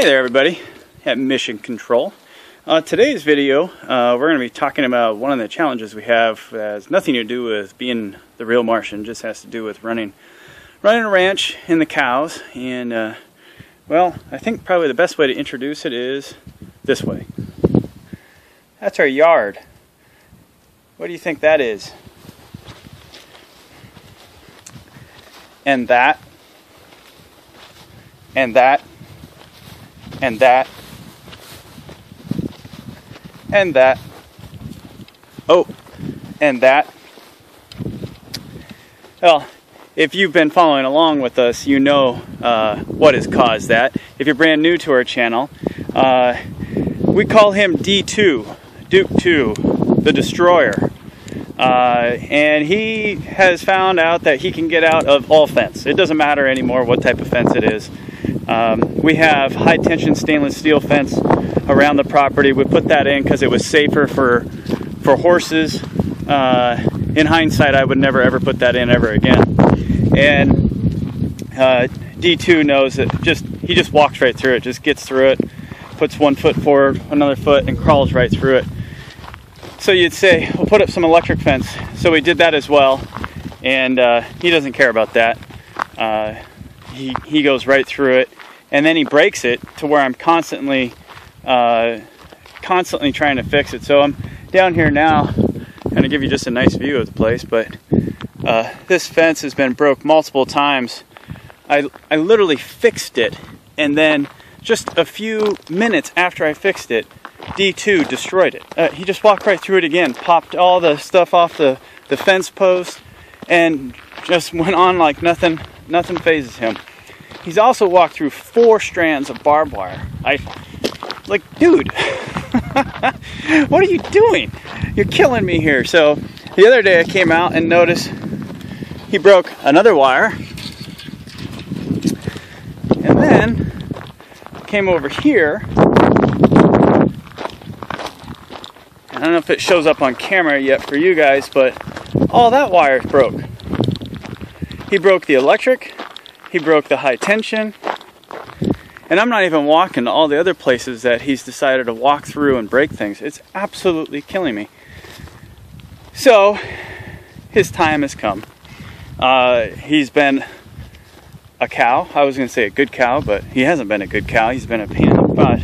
Hey there everybody at Mission Control. Today's video we're going to be talking about one of the challenges we have that has nothing to do with being the real Martian, just has to do with running a ranch and the cows. And well, I think probably the best way to introduce it is this way. That's our yard. What do you think that is? And that, and that, and that, and that, oh, and that. Well, if you've been following along with us, you know what has caused that. If you're brand new to our channel, we call him D2, Duke 2, the Destroyer. And he has found out that he can get out of all fence. It doesn't matter anymore what type of fence it is. We have high tension stainless steel fence around the property. We put that in because it was safer for horses. In hindsight, I would never ever put that in ever again. And D2 knows that he just walks right through it, just gets through it, puts one foot forward, another foot, and crawls right through it. So you'd say, we'll put up some electric fence. So we did that as well, and he doesn't care about that. He goes right through it, and then he breaks it to where I'm constantly trying to fix it. So I'm down here now, going to give you just a nice view of the place, but this fence has been broke multiple times. I literally fixed it, and then just a few minutes after I fixed it, D2 destroyed it. He just walked right through it again, popped all the stuff off the fence post, and just went on like nothing phases him. He's also walked through 4 strands of barbed wire. Like, dude, what are you doing? You're killing me here. So the other day I came out and noticed he broke another wire, and then came over here. I don't know if it shows up on camera yet for you guys, but all that wire is broke. He broke the electric, he broke the high tension, and I'm not even walking to all the other places that he's decided to walk through and break things. It's absolutely killing me. So, his time has come. He's been a cow. I was going to say a good cow, but he hasn't been a good cow. He's been a pain in the butt.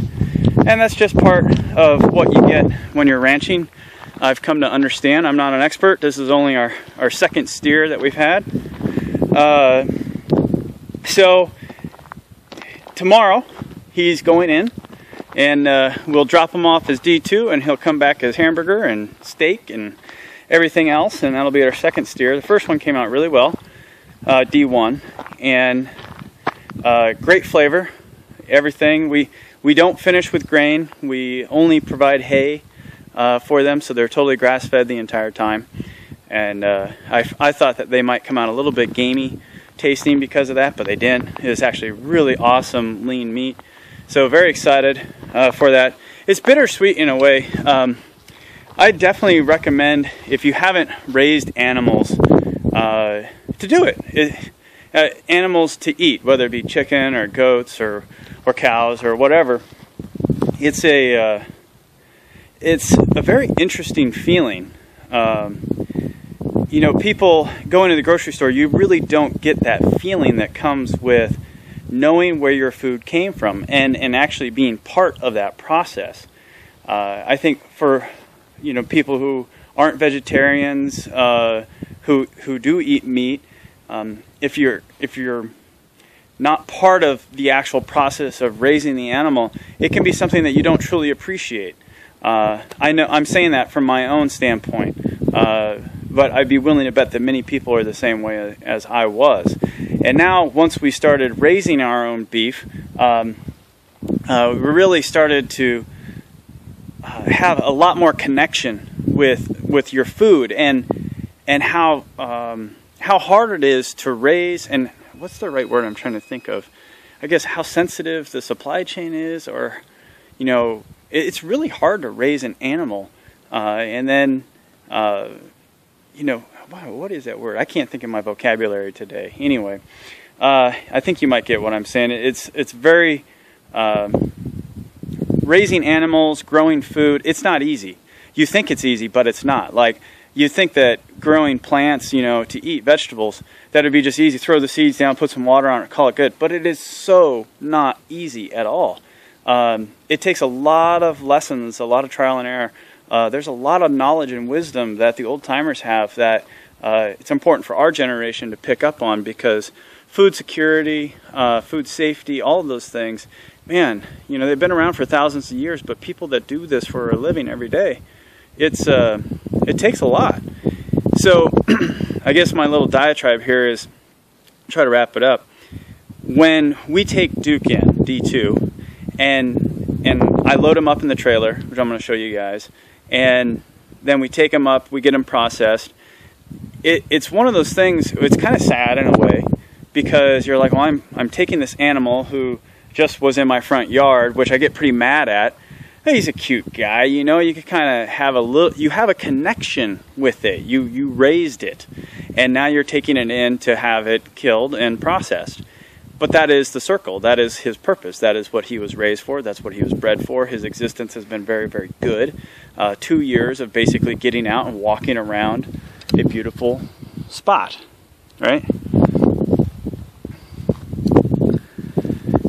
And that's just part of what you get when you're ranching. I've come to understand. I'm not an expert. This is only our second steer that we've had. So tomorrow he's going in, and we'll drop him off as D2, and he'll come back as hamburger and steak and everything else, and that'll be our second steer. The first one came out really well, D1, and great flavor, everything. We don't finish with grain. We only provide hay for them, so they're totally grass-fed the entire time. And I thought that they might come out a little bit gamey tasting because of that, but they didn't. It was actually really awesome lean meat. So very excited for that. It's bittersweet in a way. I definitely recommend, if you haven't raised animals, to do it. Animals to eat, whether it be chicken or goats or cows or whatever. It's a very interesting feeling. You know, people going to the grocery store, you really don't get that feeling that comes with knowing where your food came from and actually being part of that process. I think for, you know, people who aren't vegetarians, who do eat meat, if you're not part of the actual process of raising the animal, it can be something that you don't truly appreciate. I know I'm saying that from my own standpoint, but I'd be willing to bet that many people are the same way as I was. And now, once we started raising our own beef, we really started to have a lot more connection with your food and how hard it is to raise, and what's the right word I'm trying to think of? I guess how sensitive the supply chain is, or, you know, it's really hard to raise an animal, and then, you know, wow, what is that word? I can't think of my vocabulary today. Anyway, I think you might get what I'm saying. It's very raising animals, growing food, it's not easy. You think it's easy, but it's not. Like, you think that growing plants, you know, to eat vegetables, that would be just easy. Throw the seeds down, put some water on it, call it good. But it is so not easy at all. It takes a lot of lessons, a lot of trial and error. There's a lot of knowledge and wisdom that the old timers have that it's important for our generation to pick up on, because food security, food safety, all of those things, man, you know, they've been around for thousands of years, but people that do this for a living every day, it takes a lot. So I guess my little diatribe here is, try to wrap it up. When we take Duke in, D2, and I load him up in the trailer, which I'm going to show you guys, and then we take him up, we get him processed. It's one of those things, it's kind of sad in a way, because you're like, well, I'm taking this animal who just was in my front yard, which I get pretty mad at. Hey, he's a cute guy, you know, you could kind of have you have a connection with it. You raised it, and now you're taking it in to have it killed and processed. But that is the circle. That is his purpose. That is what he was raised for. That's what he was bred for. His existence has been very, very good. 2 years of basically getting out and walking around a beautiful spot, right?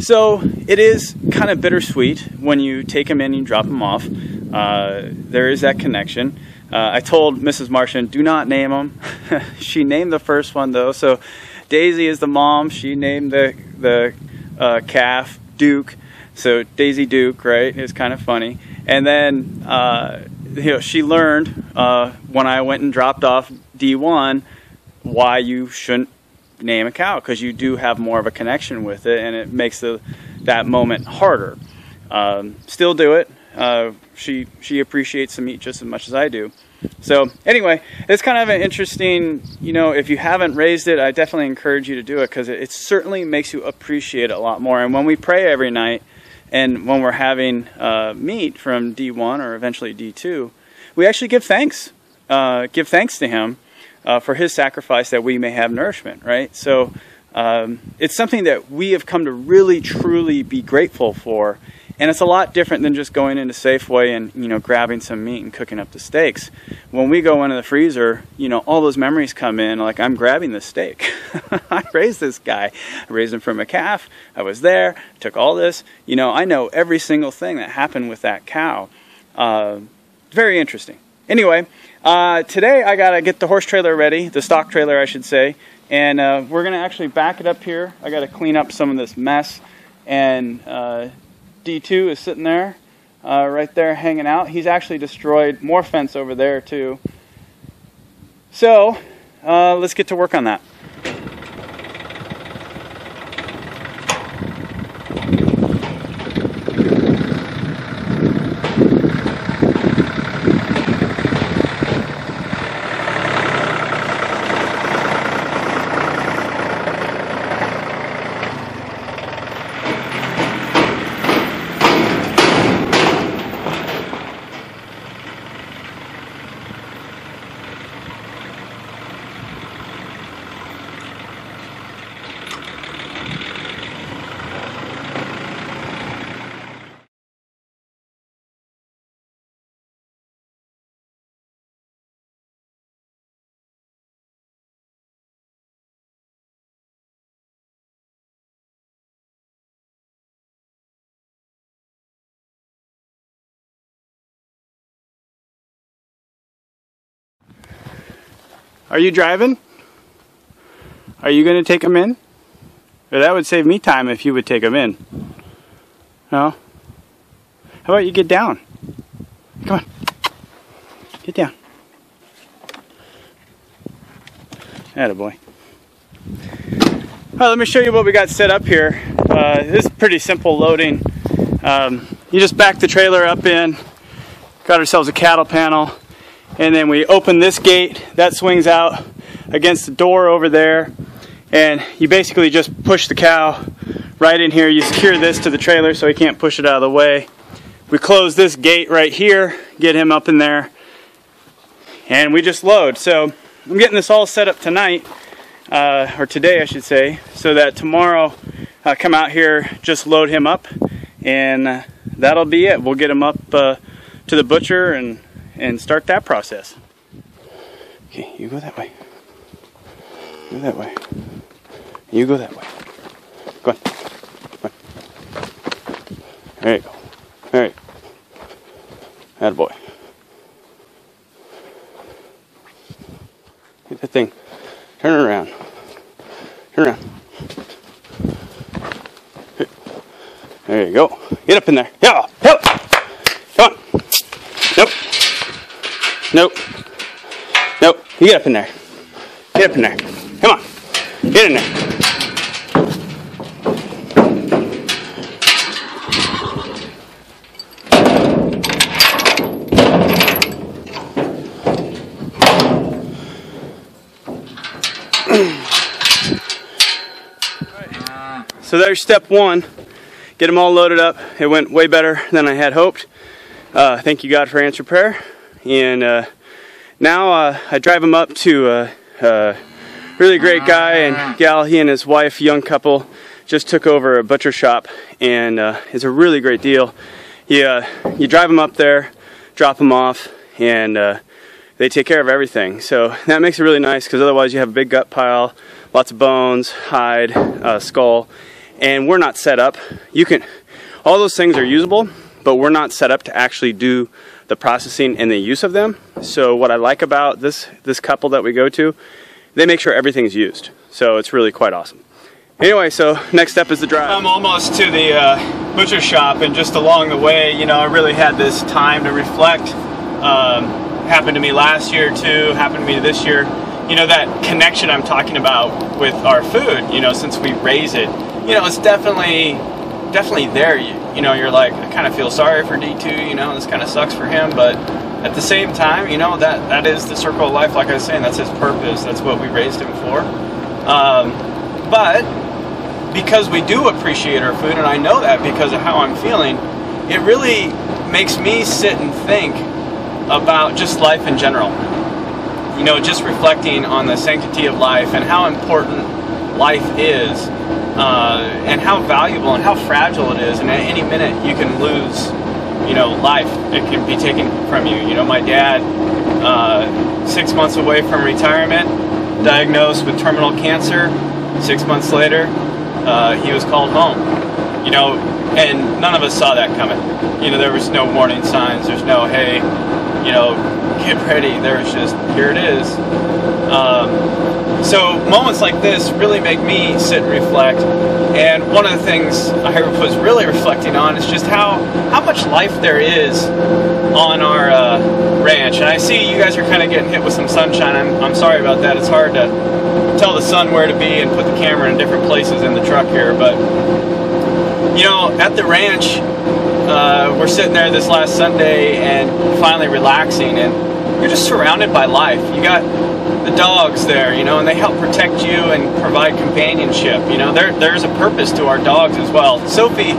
So it is kind of bittersweet when you take him in and you drop him off. There is that connection. I told Mrs. Martian, do not name him. She named the first one though. So Daisy is the mom. She named the calf Duke. So Daisy Duke, right? It's kind of funny. And then you know, she learned when I went and dropped off D1 why you shouldn't name a cow, because you do have more of a connection with it, and it makes that moment harder. Still do it. She appreciates the meat just as much as I do. So anyway, it's kind of an interesting, you know, if you haven't raised it, I definitely encourage you to do it, because it certainly makes you appreciate it a lot more. And when we pray every night, and when we're having meat from D1 or eventually D2, we actually give thanks. Give thanks to him for his sacrifice that we may have nourishment, right? So it's something that we have come to really, truly be grateful for. And it's a lot different than just going into Safeway and, you know, grabbing some meat and cooking up the steaks. When we go into the freezer, you know, all those memories come in, like, I'm grabbing the steak. I raised this guy. I raised him from a calf. I was there, took all this. You know, I know every single thing that happened with that cow. Very interesting. Anyway, today I got to get the horse trailer ready, the stock trailer, I should say. And we're going to actually back it up here. I got to clean up some of this mess. And D2 is sitting there, right there hanging out. He's actually destroyed more fence over there too. So let's get to work on that. Are you driving? Are you going to take them in? Or that would save me time if you would take them in. No? How about you get down? Come on. Get down. Attaboy. Well, let me show you what we got set up here. This is pretty simple loading. You just back the trailer up in, got ourselves a cattle panel, and then we open this gate that swings out against the door over there, and you basically just push the cow right in here. You secure this to the trailer so he can't push it out of the way. We close this gate right here, get him up in there, and we just load. So I'm getting this all set up tonight, or today I should say, so that tomorrow I come out here, just load him up, and that'll be it. We'll get them up to the butcher and start that process. Okay, you go that way. Go that way. You go that way. Go on. Go on. There you go. There you go. Attaboy. Get that thing. Turn it around. Turn around. There you go. Get up in there. Yeah. Help. Come on. Nope. Nope. Nope. You get up in there. Get up in there. Come on. Get in there. So there's step one. Get them all loaded up. It went way better than I had hoped. Thank you, God, for answered prayer. And now I drive them up to a really great guy and gal. He and his wife, young couple, just took over a butcher shop, and it's a really great deal. You drive them up there, drop them off, and they take care of everything. So that makes it really nice, because otherwise you have a big gut pile, lots of bones, hide, skull. And we're not set up. All those things are usable, but we're not set up to actually do the processing and the use of them. So what I like about this couple that we go to, they make sure everything's used. So it's really quite awesome. Anyway, so next step is the drive. I'm almost to the butcher shop, and just along the way, you know, I really had this time to reflect. Happened to me last year too, happened to me this year. You know, that connection I'm talking about with our food, you know, since we raise it. You know, it's definitely there. You know, you're like, I kind of feel sorry for D2, you know, this kind of sucks for him, but at the same time, you know, that is the circle of life. Like I was saying, that's his purpose. That's what we raised him for. But because we do appreciate our food, and I know that because of how I'm feeling, it really makes me sit and think about just life in general. You know, just reflecting on the sanctity of life and how important life is. And how valuable and how fragile it is, and at any minute you can lose, you know, life. It can be taken from you. You know, my dad, 6 months away from retirement, diagnosed with terminal cancer. 6 months later, he was called home. You know, and none of us saw that coming. You know, there was no warning signs. There's no, hey, you know, get ready. There's just, here it is. So moments like this really make me sit and reflect. And one of the things I was really reflecting on is just how much life there is on our ranch. And I see you guys are kind of getting hit with some sunshine. I'm sorry about that. It's hard to tell the sun where to be and put the camera in different places in the truck here. But, you know, at the ranch, we're sitting there this last Sunday and finally relaxing, and you're just surrounded by life. You got the dogs there, you know, and they help protect you and provide companionship. You know, there's a purpose to our dogs as well. Sophie,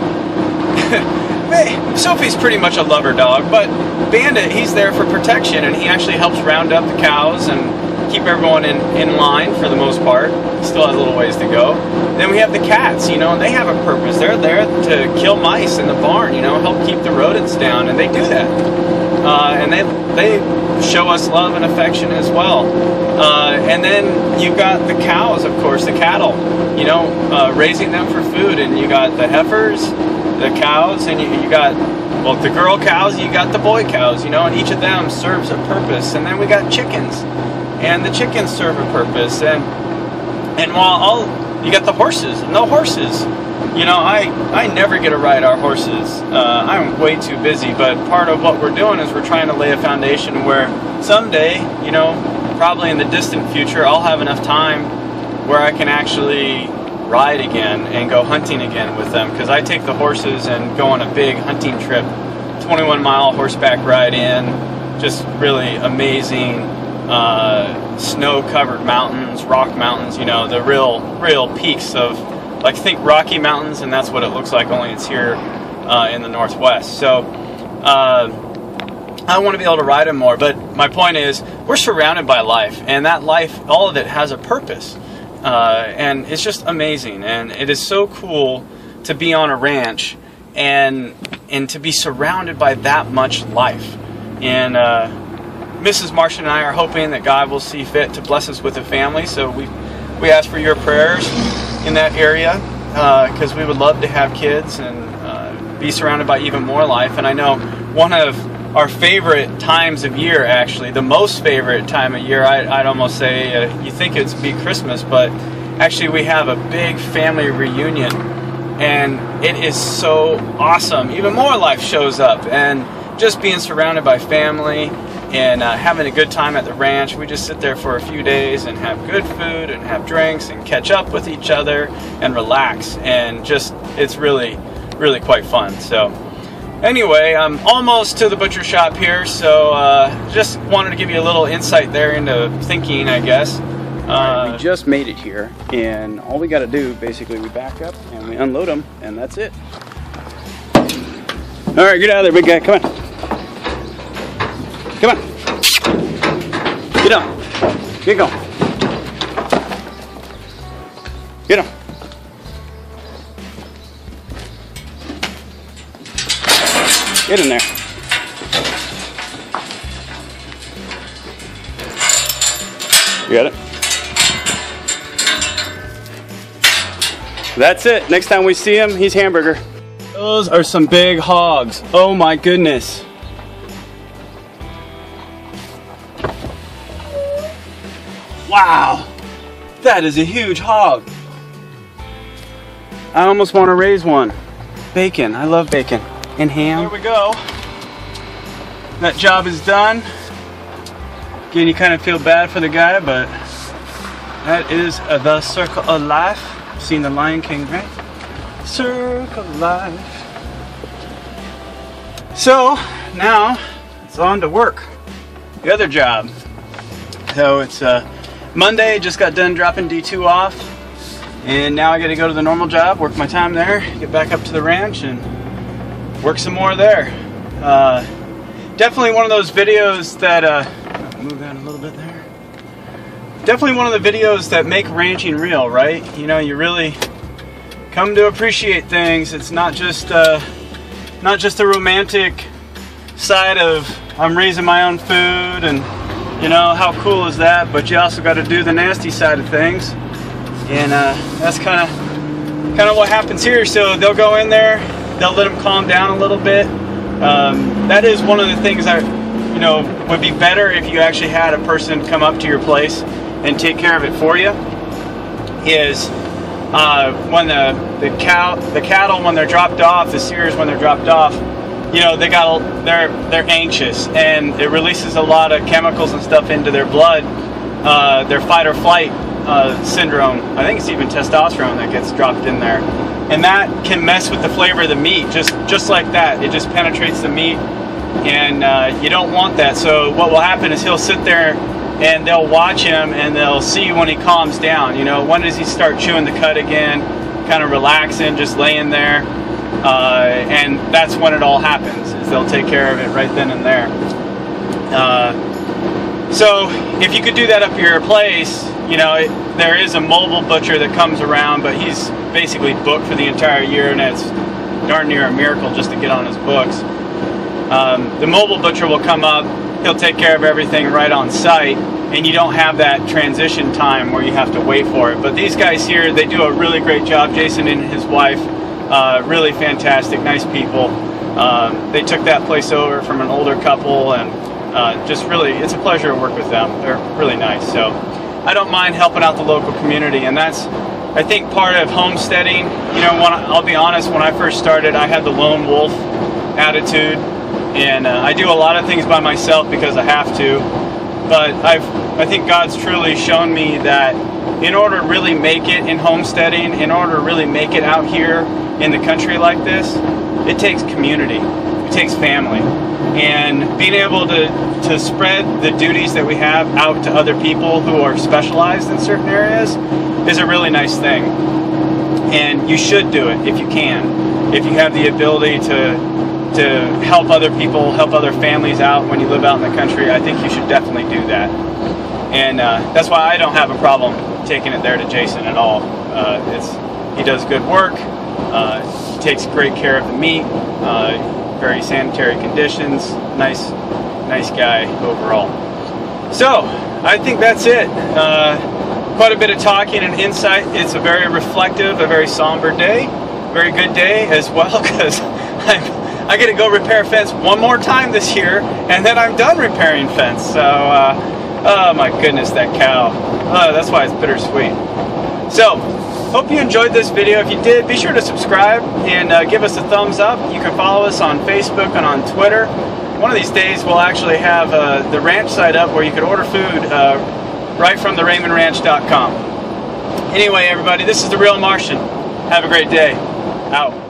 Sophie's pretty much a lover dog, but Bandit, he's there for protection, and he actually helps round up the cows and keep everyone in line for the most part. Still has a little ways to go. Then we have the cats, you know, and they have a purpose. They're there to kill mice in the barn, you know, help keep the rodents down, and they do that. And they show us love and affection as well. And then you've got the cows, of course, the cattle, you know, raising them for food. And you got the heifers, the cows, and you got, well, the girl cows, you got the boy cows, you know, and each of them serves a purpose. And then we got chickens, and the chickens serve a purpose. And while you got the horses, and the horses, you know, I never get to ride our horses. I'm way too busy, but part of what we're doing is we're trying to lay a foundation where someday, you know, probably in the distant future, I'll have enough time where I can actually ride again and go hunting again with them, because I take the horses and go on a big hunting trip, 21-mile horseback ride in, just really amazing snow-covered mountains, rock mountains, you know, the real peaks of, like, think Rocky Mountains, and that's what it looks like, only it's here in the Northwest. So I want to be able to ride them more, but my point is we're surrounded by life, and that life, all of it has a purpose, and it's just amazing. And it is so cool to be on a ranch and to be surrounded by that much life. And Mrs. Martian and I are hoping that God will see fit to bless us with a family, so we ask for your prayers in that area, because we would love to have kids and be surrounded by even more life. And I know one of our favorite times of year, actually, the most favorite time of year, I'd almost say, you think it'd be Christmas, but actually we have a big family reunion, and it is so awesome. Even more life shows up, and just being surrounded by family and having a good time at the ranch. We just sit there for a few days and have good food and have drinks and catch up with each other and relax, and just, it's really, really quite fun. So anyway, I'm almost to the butcher shop here, so just wanted to give you a little insight there into thinking, I guess. We just made it here, and all we got to do, basically, we back up and we unload them, and that's it. All right, get out of there, big guy. Come on. Come on. Get on. Get going. Get on. Get in there. You got it? That's it. Next time we see him, he's hamburger. Those are some big hogs. Oh my goodness. Wow. That is a huge hog. I almost want to raise one. Bacon. I love bacon. And ham. There we go. That job is done. Again, you kind of feel bad for the guy, but that is the circle of life. Seen The Lion King, right? Circle of life. So now it's on to work. The other job. So it's Monday. Just got done dropping D2 off, and now I got to go to the normal job, work my time there, get back up to the ranch, and work some more there. Definitely one of those videos that move that a little bit there. Definitely one of the videos that make ranching real, right? You know, you really come to appreciate things. It's not just the romantic side of I'm raising my own food and, you know, how cool is that? But you also got to do the nasty side of things, and that's kind of what happens here. So they'll go in there, they'll let them calm down a little bit. That is one of the things that, you know, would be better if you actually had a person come up to your place and take care of it for you. Is when the cattle when they're dropped off, the steers when they're dropped off, you know, they're anxious, and it releases a lot of chemicals and stuff into their blood, their fight or flight syndrome. I think it's even testosterone that gets dropped in there, and that can mess with the flavor of the meat, just like that. It just penetrates the meat, and you don't want that. So what will happen is he'll sit there, and they'll watch him, and they'll see when he calms down. You know, when does he start chewing the cud again, kind of relaxing, just laying there. And that's when it all happens, is they'll take care of it right then and there. So if you could do that up at your place, you know, there is a mobile butcher that comes around, but he's basically booked for the entire year, and it's darn near a miracle just to get on his books. The mobile butcher will come up, he'll take care of everything right on site, and you don't have that transition time where you have to wait for it. But these guys here, they do a really great job. Jason and his wife, really fantastic, nice people. They took that place over from an older couple, and just really, it's a pleasure to work with them. They're really nice. So I don't mind helping out the local community, and that's, I think, part of homesteading. You know, I'll be honest, when I first started, I had the lone wolf attitude, and I do a lot of things by myself because I have to. But I think God's truly shown me that in order to really make it in homesteading, in order to really make it out here in the country like this, it takes community, it takes family, and being able to spread the duties that we have out to other people who are specialized in certain areas is a really nice thing. And you should do it if you can, if you have the ability to help other people, help other families out when you live out in the country. I think you should definitely do that. And that's why I don't have a problem taking it there to Jason at all. He does good work. She takes great care of the meat, very sanitary conditions, nice guy overall. So, I think that's it. Quite a bit of talking and insight. It's a very reflective, a very somber day, very good day as well, because I get to go repair a fence one more time this year, and then I'm done repairing fence. So, oh my goodness, that cow. That's why it's bittersweet. So, hope you enjoyed this video. If you did, be sure to subscribe and give us a thumbs up. You can follow us on Facebook and on Twitter. One of these days we'll actually have the ranch site up where you can order food right from TheRealMartian.com. Anyway, everybody, this is The Real Martian. Have a great day. Out.